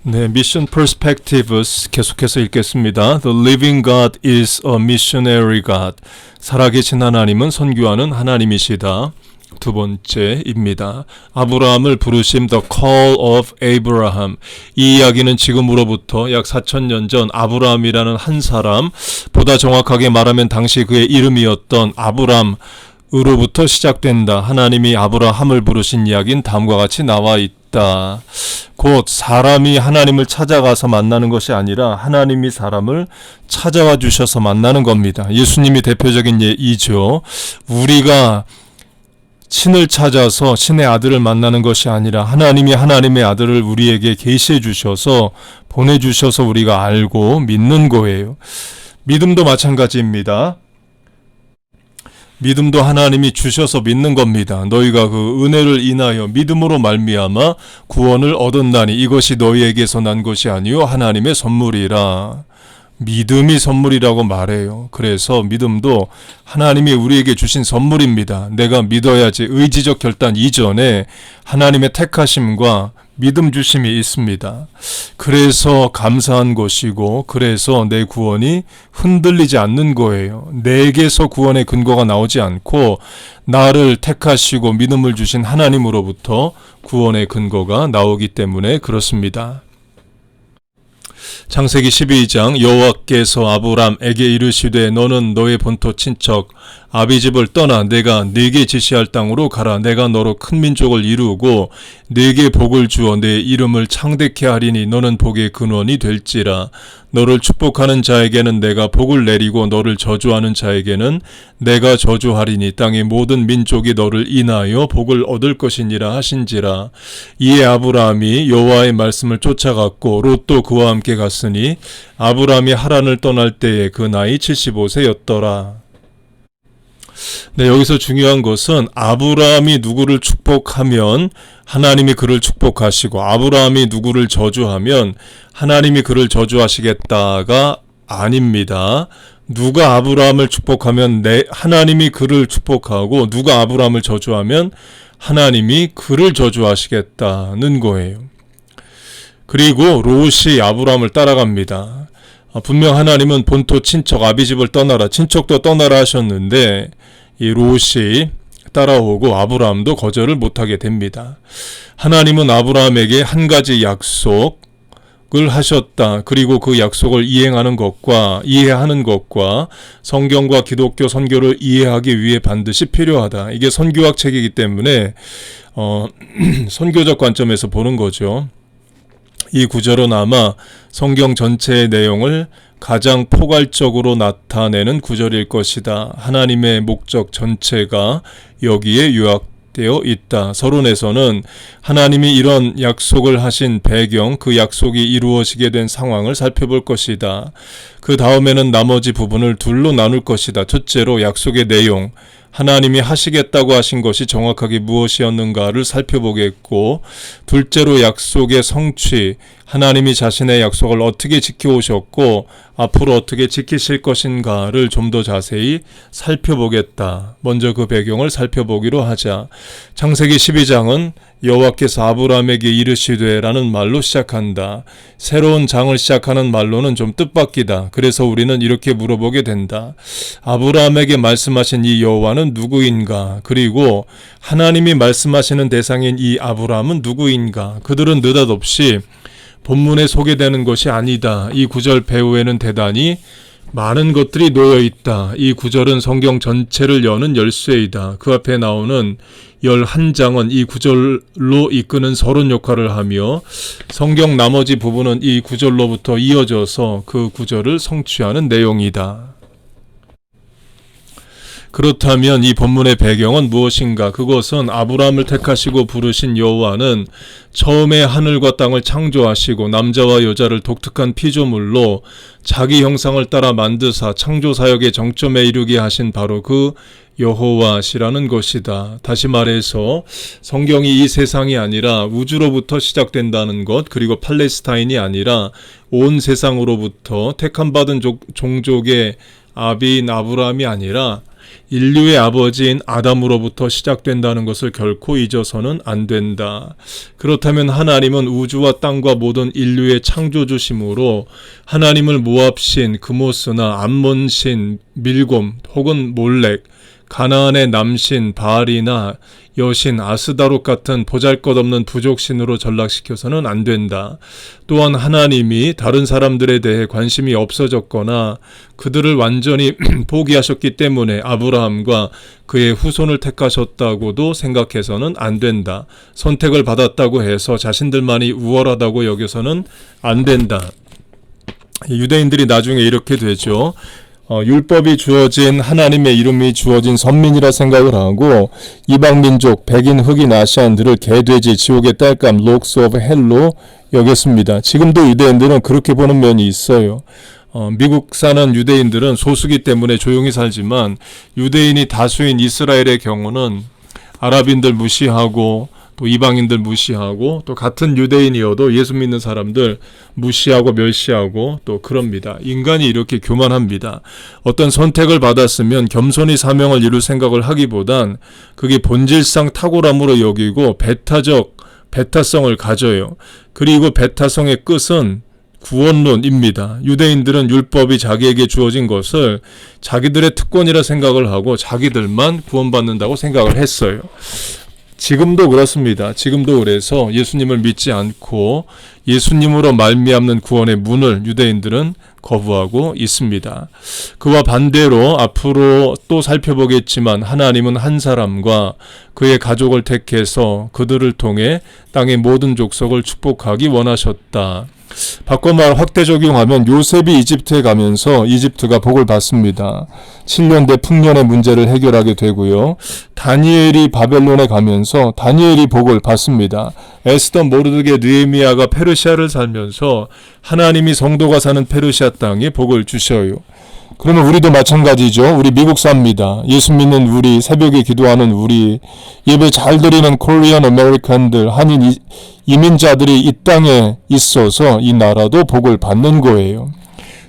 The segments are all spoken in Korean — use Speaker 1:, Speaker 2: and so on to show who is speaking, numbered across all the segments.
Speaker 1: 네, Mission Perspectives 계속해서 읽겠습니다. The living God is a missionary God. 살아계신 하나님은 선교하는 하나님이시다. 두 번째입니다. 아브라함을 부르심 The Call of Abraham. 이 이야기는 지금으로부터 약 4,000년 전 아브라함이라는 한 사람, 보다 정확하게 말하면 당시 그의 이름이었던 아브람으로부터 시작된다. 하나님이 아브라함을 부르신 이야기는 다음과 같이 나와 있다. 곧 사람이 하나님을 찾아가서 만나는 것이 아니라 하나님이 사람을 찾아와 주셔서 만나는 겁니다. 예수님이 대표적인 예이죠. 우리가 신을 찾아서 신의 아들을 만나는 것이 아니라 하나님이 하나님의 아들을 우리에게 계시해 주셔서 보내주셔서 우리가 알고 믿는 거예요. 믿음도 마찬가지입니다. 믿음도 하나님이 주셔서 믿는 겁니다. 너희가 그 은혜를 인하여 믿음으로 말미암아 구원을 얻었나니 이것이 너희에게서 난 것이 아니요 하나님의 선물이라. 믿음이 선물이라고 말해요. 그래서 믿음도 하나님이 우리에게 주신 선물입니다. 내가 믿어야지 의지적 결단 이전에 하나님의 택하심과 믿음 주심이 있습니다. 그래서 감사한 것이고 그래서 내 구원이 흔들리지 않는 거예요. 내게서 구원의 근거가 나오지 않고 나를 택하시고 믿음을 주신 하나님으로부터 구원의 근거가 나오기 때문에 그렇습니다. 창세기 12장 여호와께서 아브람에게 이르시되 너는 너의 본토 친척 아비집을 떠나 내가 네게 지시할 땅으로 가라. 내가 너로 큰 민족을 이루고 네게 복을 주어 내 이름을 창대케 하리니 너는 복의 근원이 될지라. 너를 축복하는 자에게는 내가 복을 내리고 너를 저주하는 자에게는 내가 저주하리니 땅의 모든 민족이 너를 인하여 복을 얻을 것이니라 하신지라. 이에 아브라함이 여호와의 말씀을 쫓아갔고 롯도 그와 함께 갔으니 아브라함이 하란을 떠날 때에 그 나이 75세였더라. 네, 여기서 중요한 것은 아브라함이 누구를 축복하면 하나님이 그를 축복하시고 아브라함이 누구를 저주하면 하나님이 그를 저주하시겠다가 아닙니다. 누가 아브라함을 축복하면 하나님이 그를 축복하고 누가 아브라함을 저주하면 하나님이 그를 저주하시겠다는 거예요. 그리고 롯이 아브라함을 따라갑니다. 분명 하나님은 본토 친척 아비집을 떠나라 친척도 떠나라 하셨는데 이 롯이 따라오고 아브라함도 거절을 못하게 됩니다. 하나님은 아브라함에게 한 가지 약속을 하셨다. 그리고 그 약속을 이행하는 것과 이해하는 것과 성경과 기독교 선교를 이해하기 위해 반드시 필요하다. 이게 선교학 책이기 때문에 선교적 관점에서 보는 거죠. 이 구절은 아마 성경 전체의 내용을 가장 포괄적으로 나타내는 구절일 것이다. 하나님의 목적 전체가 여기에 요약되어 있다. 서론에서는 하나님이 이런 약속을 하신 배경, 그 약속이 이루어지게 된 상황을 살펴볼 것이다. 그 다음에는 나머지 부분을 둘로 나눌 것이다. 첫째로 약속의 내용, 하나님이 하시겠다고 하신 것이 정확하게 무엇이었는가를 살펴보겠고, 둘째로 약속의 성취, 하나님이 자신의 약속을 어떻게 지켜오셨고 앞으로 어떻게 지키실 것인가를 좀 더 자세히 살펴보겠다. 먼저 그 배경을 살펴보기로 하자. 창세기 12장은 여호와께서 아브라함에게 이르시되 라는 말로 시작한다. 새로운 장을 시작하는 말로는 좀 뜻밖이다. 그래서 우리는 이렇게 물어보게 된다. 아브라함에게 말씀하신 이 여호와는 누구인가? 그리고 하나님이 말씀하시는 대상인 이 아브라함은 누구인가? 그들은 느닷없이 본문에 소개되는 것이 아니다. 이 구절 배후에는 대단히 많은 것들이 놓여 있다. 이 구절은 성경 전체를 여는 열쇠이다. 그 앞에 나오는 11장은 이 구절로 이끄는 서론 역할을 하며 성경 나머지 부분은 이 구절로부터 이어져서 그 구절을 성취하는 내용이다. 그렇다면 이 본문의 배경은 무엇인가? 그것은 아브라함을 택하시고 부르신 여호와는 처음에 하늘과 땅을 창조하시고 남자와 여자를 독특한 피조물로 자기 형상을 따라 만드사 창조사역의 정점에 이르게 하신 바로 그 여호와시라는 것이다. 다시 말해서 성경이 이 세상이 아니라 우주로부터 시작된다는 것, 그리고 팔레스타인이 아니라 온 세상으로부터 택함받은 종족의 아비인 아브라함이 아니라 인류의 아버지인 아담으로부터 시작된다는 것을 결코 잊어서는 안 된다. 그렇다면 하나님은 우주와 땅과 모든 인류의 창조주심으로 하나님을 모압신, 그모스나 암몬신, 밀곰 혹은 몰렉, 가나안의 남신 바알이나 여신 아스다롯 같은 보잘것없는 부족신으로 전락시켜서는 안 된다. 또한 하나님이 다른 사람들에 대해 관심이 없어졌거나 그들을 완전히 포기하셨기 때문에 아브라함과 그의 후손을 택하셨다고도 생각해서는 안 된다. 선택을 받았다고 해서 자신들만이 우월하다고 여겨서는 안 된다. 유대인들이 나중에 이렇게 되죠. 율법이 주어진 하나님의 이름이 주어진 선민이라 생각을 하고 이방민족, 백인, 흑인, 아시안들을 개돼지, 지옥의 딸감, 록스 오브 헬로 여겼습니다. 지금도 유대인들은 그렇게 보는 면이 있어요. 미국 사는 유대인들은 소수기 때문에 조용히 살지만 유대인이 다수인 이스라엘의 경우는 아랍인들 무시하고 또 이방인들 무시하고 또 같은 유대인이어도 예수 믿는 사람들 무시하고 멸시하고 또 그럽니다. 인간이 이렇게 교만합니다. 어떤 선택을 받았으면 겸손히 사명을 이룰 생각을 하기보단 그게 본질상 탁월함으로 여기고 배타성을 가져요. 그리고 배타성의 끝은 구원론입니다. 유대인들은 율법이 자기에게 주어진 것을 자기들의 특권이라 생각을 하고 자기들만 구원받는다고 생각을 했어요. 지금도 그렇습니다. 지금도 그래서 예수님을 믿지 않고 예수님으로 말미암는 구원의 문을 유대인들은 거부하고 있습니다. 그와 반대로 앞으로 또 살펴보겠지만 하나님은 한 사람과 그의 가족을 택해서 그들을 통해 땅의 모든 족속을 축복하기 원하셨다. 바꿔 말 확대 적용하면 요셉이 이집트에 가면서 이집트가 복을 받습니다. 7년대 풍년의 문제를 해결하게 되고요. 다니엘이 바벨론에 가면서 다니엘이 복을 받습니다. 에스더, 모르드게, 느헤미야가 페르시아를 살면서 하나님이 성도가 사는 페르시아 땅에 복을 주셔요. 그러면 우리도 마찬가지죠. 우리 미국 삽니다. 예수 믿는 우리, 새벽에 기도하는 우리, 예배 잘 드리는 코리안 아메리칸들, 한인 이민자들이 이 땅에 있어서 이 나라도 복을 받는 거예요.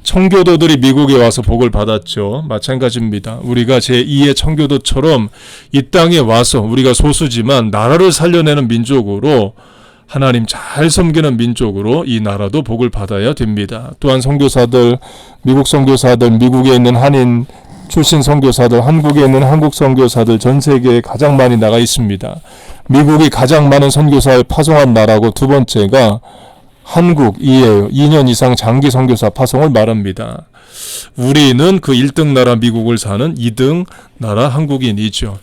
Speaker 1: 청교도들이 미국에 와서 복을 받았죠. 마찬가지입니다. 우리가 제2의 청교도처럼 이 땅에 와서 우리가 소수지만 나라를 살려내는 민족으로 하나님 잘 섬기는 민족으로 이 나라도 복을 받아야 됩니다. 또한 선교사들, 미국 선교사들, 미국에 있는 한인 출신 선교사들, 한국에 있는 한국 선교사들 전 세계에 가장 많이 나가 있습니다. 미국이 가장 많은 선교사를 파송한 나라고 두 번째가 한국이에요. 2년 이상 장기 선교사 파송을 말합니다. 우리는 그 1등 나라 미국을 사는 2등 나라 한국인이죠.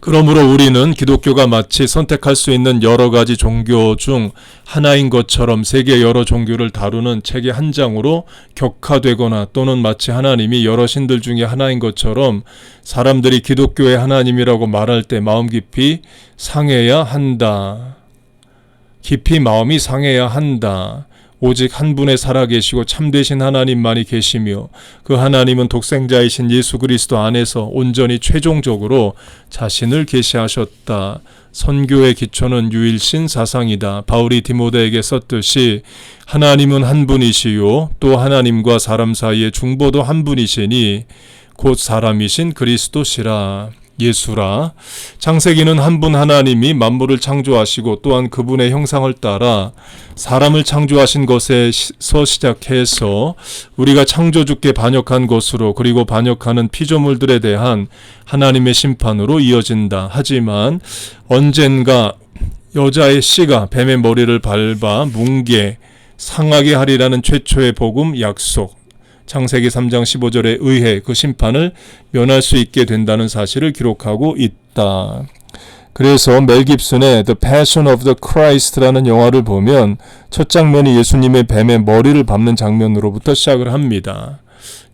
Speaker 1: 그러므로 우리는 기독교가 마치 선택할 수 있는 여러 가지 종교 중 하나인 것처럼 세계 여러 종교를 다루는 책의 한 장으로 격화되거나 또는 마치 하나님이 여러 신들 중에 하나인 것처럼 사람들이 기독교의 하나님이라고 말할 때 마음 깊이 상해야 한다. 깊이 마음이 상해야 한다. 오직 한 분의 살아계시고 참되신 하나님만이 계시며 그 하나님은 독생자이신 예수 그리스도 안에서 온전히 최종적으로 자신을 계시하셨다. 선교의 기초는 유일신 사상이다. 바울이 디모데에게 썼듯이 하나님은 한 분이시요 또 하나님과 사람 사이의 중보도 한 분이시니 곧 사람이신 그리스도시라. 예수라. 창세기는 한 분 하나님이 만물을 창조하시고 또한 그분의 형상을 따라 사람을 창조하신 것에서 시작해서 우리가 창조주께 반역한 것으로 그리고 반역하는 피조물들에 대한 하나님의 심판으로 이어진다. 하지만 언젠가 여자의 씨가 뱀의 머리를 밟아 뭉개 상하게 하리라는 최초의 복음 약속, 창세기 3장 15절에 의해 그 심판을 면할 수 있게 된다는 사실을 기록하고 있다. 그래서 멜 깁슨의 The Passion of the Christ라는 영화를 보면 첫 장면이 예수님의 뱀의 머리를 밟는 장면으로부터 시작을 합니다.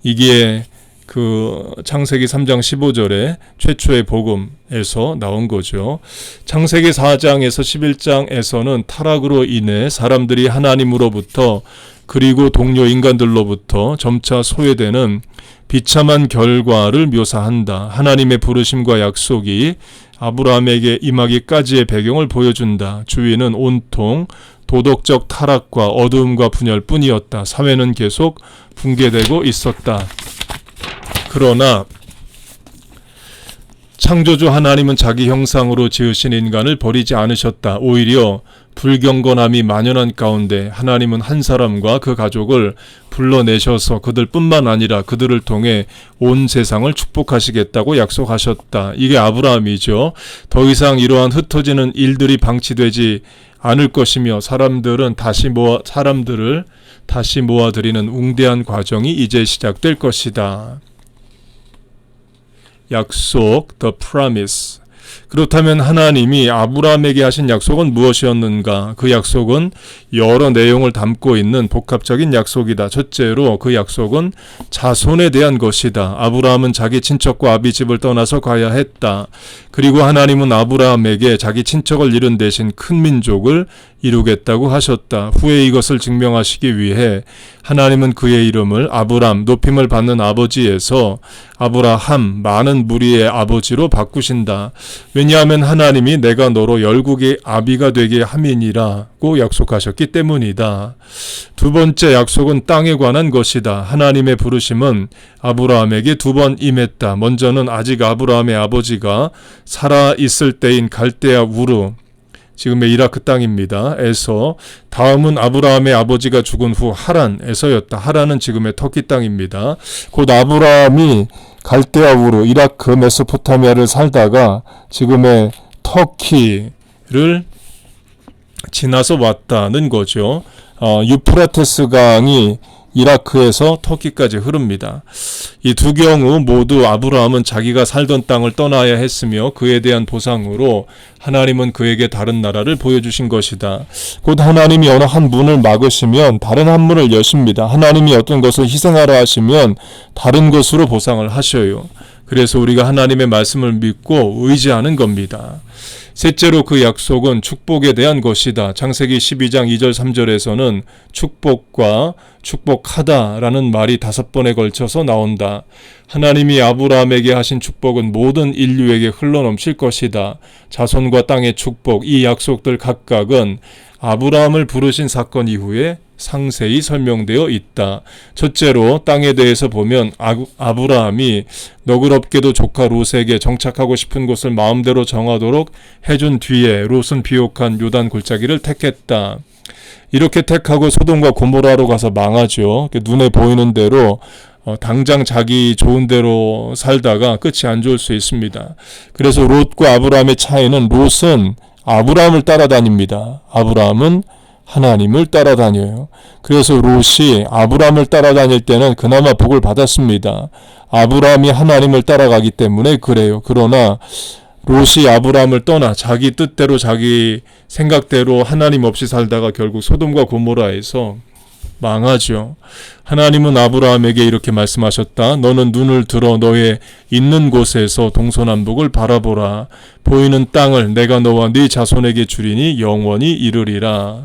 Speaker 1: 이게 그 창세기 3장 15절에 최초의 복음에서 나온 거죠. 창세기 4장에서 11장에서는 타락으로 인해 사람들이 하나님으로부터 그리고 동료 인간들로부터 점차 소외되는 비참한 결과를 묘사한다. 하나님의 부르심과 약속이 아브라함에게 임하기까지의 배경을 보여준다. 주위는 온통 도덕적 타락과 어두움과 분열뿐이었다. 사회는 계속 붕괴되고 있었다. 그러나 창조주 하나님은 자기 형상으로 지으신 인간을 버리지 않으셨다. 오히려 불경건함이 만연한 가운데 하나님은 한 사람과 그 가족을 불러내셔서 그들뿐만 아니라 그들을 통해 온 세상을 축복하시겠다고 약속하셨다. 이게 아브라함이죠. 더 이상 이러한 흩어지는 일들이 방치되지 않을 것이며 사람들을 다시 모아들이는 웅대한 과정이 이제 시작될 것이다. 약속, the promise. 그렇다면 하나님이 아브라함에게 하신 약속은 무엇이었는가? 그 약속은 여러 내용을 담고 있는 복합적인 약속이다. 첫째로 그 약속은 자손에 대한 것이다. 아브라함은 자기 친척과 아비집을 떠나서 가야 했다. 그리고 하나님은 아브라함에게 자기 친척을 이룬 대신 큰 민족을 이루겠다고 하셨다. 후에 이것을 증명하시기 위해 하나님은 그의 이름을 아브람, 높임을 받는 아버지에서 아브라함, 많은 무리의 아버지로 바꾸신다. 왜냐하면 하나님이 내가 너로 열국의 아비가 되게 함이니라고 약속하셨기 때문이다. 두 번째 약속은 땅에 관한 것이다. 하나님의 부르심은 아브라함에게 두 번 임했다. 먼저는 아직 아브라함의 아버지가 살아 있을 때인 갈대아 우르, 지금의 이라크 땅입니다. 에서, 다음은 아브라함의 아버지가 죽은 후 하란에서였다. 하란은 지금의 터키 땅입니다. 곧 아브라함이 갈대아 우르, 이라크, 메소포타미아를 살다가 지금의 터키를 지나서 왔다는 거죠. 유프라테스 강이 이라크에서 터키까지 흐릅니다. 이 두 경우 모두 아브라함은 자기가 살던 땅을 떠나야 했으며 그에 대한 보상으로 하나님은 그에게 다른 나라를 보여주신 것이다. 곧 하나님이 어느 한 문을 막으시면 다른 한 문을 여십니다. 하나님이 어떤 것을 희생하라 하시면 다른 것으로 보상을 하셔요. 그래서 우리가 하나님의 말씀을 믿고 의지하는 겁니다. 셋째로 그 약속은 축복에 대한 것이다. 창세기 12장 2절 3절에서는 축복과 축복하다라는 말이 5번에 걸쳐서 나온다. 하나님이 아브라함에게 하신 축복은 모든 인류에게 흘러넘칠 것이다. 자손과 땅의 축복, 이 약속들 각각은 아브라함을 부르신 사건 이후에 상세히 설명되어 있다. 첫째로 땅에 대해서 보면 아브라함이 너그럽게도 조카 롯에게 정착하고 싶은 곳을 마음대로 정하도록 해준 뒤에 롯은 비옥한 요단 골짜기를 택했다. 이렇게 택하고 소돔과 고모라로 가서 망하죠. 눈에 보이는 대로 당장 자기 좋은 대로 살다가 끝이 안 좋을 수 있습니다. 그래서 롯과 아브라함의 차이는 롯은 아브라함을 따라다닙니다. 아브라함은 하나님을 따라다녀요. 그래서 롯이 아브라함을 따라다닐 때는 그나마 복을 받았습니다. 아브라함이 하나님을 따라가기 때문에 그래요. 그러나 롯이 아브라함을 떠나 자기 뜻대로 자기 생각대로 하나님 없이 살다가 결국 소돔과 고모라에서 망하죠. 하나님은 아브라함에게 이렇게 말씀하셨다. 너는 눈을 들어 너의 있는 곳에서 동서남북을 바라보라. 보이는 땅을 내가 너와 네 자손에게 주리니 영원히 이르리라.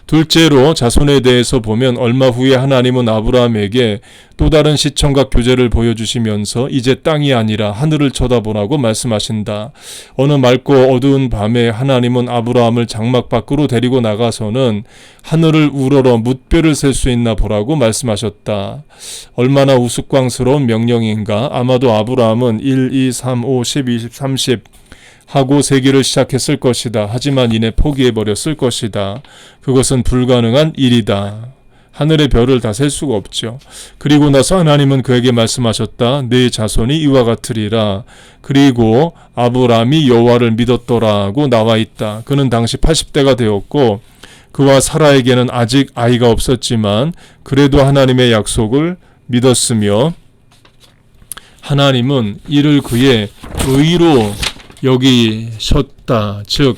Speaker 1: 둘째로 자손에 대해서 보면 얼마 후에 하나님은 아브라함에게 또 다른 시청각 교제를 보여주시면서 이제 땅이 아니라 하늘을 쳐다보라고 말씀하신다. 어느 맑고 어두운 밤에 하나님은 아브라함을 장막 밖으로 데리고 나가서는 하늘을 우러러 뭇별을 셀 수 있나 보라고 말씀하셨다. 얼마나 우스꽝스러운 명령인가. 아마도 아브라함은 1, 2, 3, 5, 10, 20, 30 하고 세기를 시작했을 것이다. 하지만 이내 포기해버렸을 것이다. 그것은 불가능한 일이다. 하늘의 별을 다 셀 수가 없죠. 그리고 나서 하나님은 그에게 말씀하셨다. 네 자손이 이와 같으리라. 그리고 아브라함이 여호와를 믿었더라고 나와 있다. 그는 당시 80대가 되었고 그와 사라에게는 아직 아이가 없었지만 그래도 하나님의 약속을 믿었으며 하나님은 이를 그의 의로 여기셨다. 즉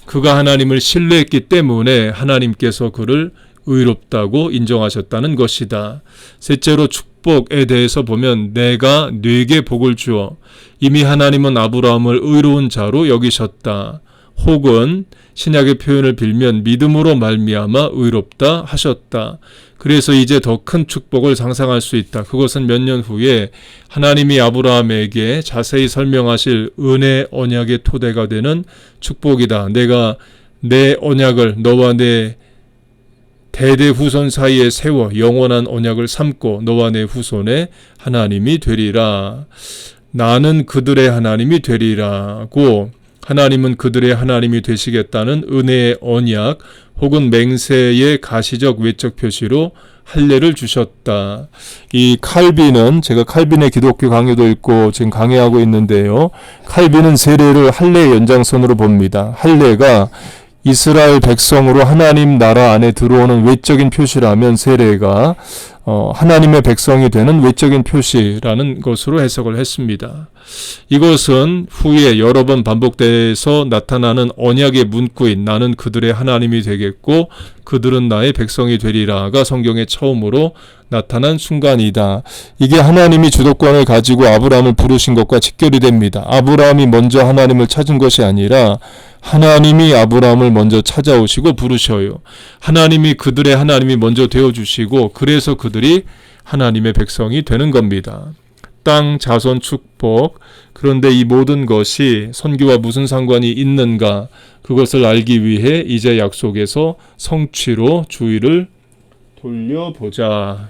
Speaker 1: 그가 하나님을 신뢰했기 때문에 하나님께서 그를 의롭다고 인정하셨다는 것이다. 셋째로 축복에 대해서 보면 내가 네게 복을 주어. 이미 하나님은 아브라함을 의로운 자로 여기셨다. 혹은 신약의 표현을 빌면 믿음으로 말미암아 의롭다 하셨다. 그래서 이제 더 큰 축복을 상상할 수 있다. 그것은 몇 년 후에 하나님이 아브라함에게 자세히 설명하실 은혜 언약의 토대가 되는 축복이다. 내가 내 언약을 너와 내 대대 후손 사이에 세워 영원한 언약을 삼고 너와 내 후손의 하나님이 되리라. 나는 그들의 하나님이 되리라고 하나님은 그들의 하나님이 되시겠다는 은혜의 언약 혹은 맹세의 가시적 외적 표시로 할례를 주셨다. 이 칼빈은 제가 칼빈의 기독교 강요도 읽고 지금 강의하고 있는데요. 칼빈은 세례를 할례의 연장선으로 봅니다. 할례가 이스라엘 백성으로 하나님 나라 안에 들어오는 외적인 표시라면 세례가 하나님의 백성이 되는 외적인 표시라는 것으로 해석을 했습니다. 이것은 후에 여러 번 반복돼서 나타나는 언약의 문구인 나는 그들의 하나님이 되겠고 그들은 나의 백성이 되리라가 성경에 처음으로 나타난 순간이다. 이게 하나님이 주도권을 가지고 아브라함을 부르신 것과 직결이 됩니다. 아브라함이 먼저 하나님을 찾은 것이 아니라 하나님이 아브라함을 먼저 찾아오시고 부르셔요. 하나님이 그들의 하나님이 먼저 되어주시고 그래서 그들이 하나님의 백성이 되는 겁니다. 땅, 자손, 축복. 그런데 이 모든 것이 선교와 무슨 상관이 있는가? 그것을 알기 위해 이제 약속에서 성취로 주의를 돌려보자.